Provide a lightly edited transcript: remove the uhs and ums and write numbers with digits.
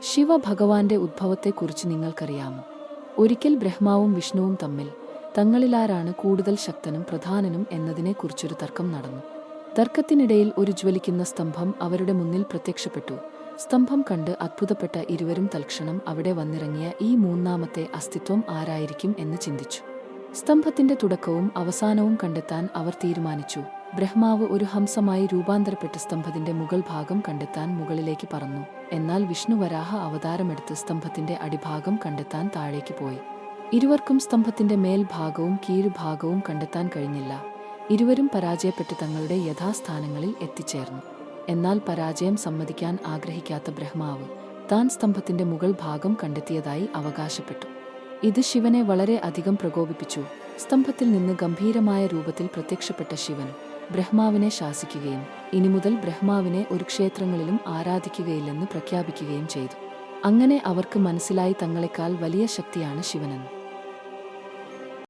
ശിവഭഗവാന്റെ ഉദ്ഭവത്തെക്കുറിച്ച് നിങ്ങൾക്കറിയാമോ? ഒരിക്കൽ ബ്രഹ്മാവും വിഷ്ണുവും തമ്മിൽ തങ്ങളിലാരാണ് കൂടുതൽ ശക്തനും പ്രധാനനും എന്നതിനെക്കുറിച്ചൊരു തർക്കം നടന്നു. തർക്കത്തിനിടയിൽ ഒരു ജ്വലിക്കുന്ന സ്തംഭം അവരുടെ മുന്നിൽ പ്രത്യക്ഷപ്പെട്ടു. സ്തംഭം കണ്ട് അത്ഭുതപ്പെട്ട ഇരുവരും തൽക്ഷണം അവിടെ വന്നിറങ്ങിയ ഈ മൂന്നാമത്തെ അസ്തിത്വം ആരായിരിക്കും എന്ന് ചിന്തിച്ചു. സ്തംഭത്തിന്റെ തുടക്കവും അവസാനവും കണ്ടെത്താൻ അവർ തീരുമാനിച്ചു. ബ്രഹ്മാവ് ഒരു ഹംസമായി രൂപാന്തരപ്പെട്ട് സ്തംഭത്തിന്റെ മുകൾ ഭാഗം കണ്ടെത്താൻ മുകളിലേക്ക് പറന്നു. എന്നാൽ വിഷ്ണു വരാഹ അവതാരമെടുത്ത് സ്തംഭത്തിന്റെ അടിഭാഗം കണ്ടെത്താൻ താഴേക്ക് പോയി. ഇരുവർക്കും സ്തംഭത്തിന്റെ മേൽഭാഗവും കീഴ്ഭാഗവും കണ്ടെത്താൻ കഴിഞ്ഞില്ല. ഇരുവരും പരാജയപ്പെട്ട് തങ്ങളുടെ യഥാസ്ഥാനങ്ങളിൽ എത്തിച്ചേർന്നു. എന്നാൽ പരാജയം സമ്മതിക്കാൻ ആഗ്രഹിക്കാത്ത ബ്രഹ്മാവ് താൻ സ്തംഭത്തിന്റെ മുകൾ ഭാഗം കണ്ടെത്തിയതായി അവകാശപ്പെട്ടു. ഇത് ശിവനെ വളരെ അധികം പ്രകോപിപ്പിച്ചു. സ്തംഭത്തിൽ നിന്ന് ഗംഭീരമായ രൂപത്തിൽ പ്രത്യക്ഷപ്പെട്ട ശിവൻ ബ്രഹ്മാവിനെ ശാസിക്കുകയും ഇനിമുതൽ ബ്രഹ്മാവിനെ ഒരു ക്ഷേത്രങ്ങളിലും ആരാധിക്കുകയില്ലെന്ന് പ്രഖ്യാപിക്കുകയും ചെയ്തു. അങ്ങനെ അവർക്ക് മനസ്സിലായി തങ്ങളെക്കാൾ വലിയ ശക്തിയാണ് ശിവനെന്ന്.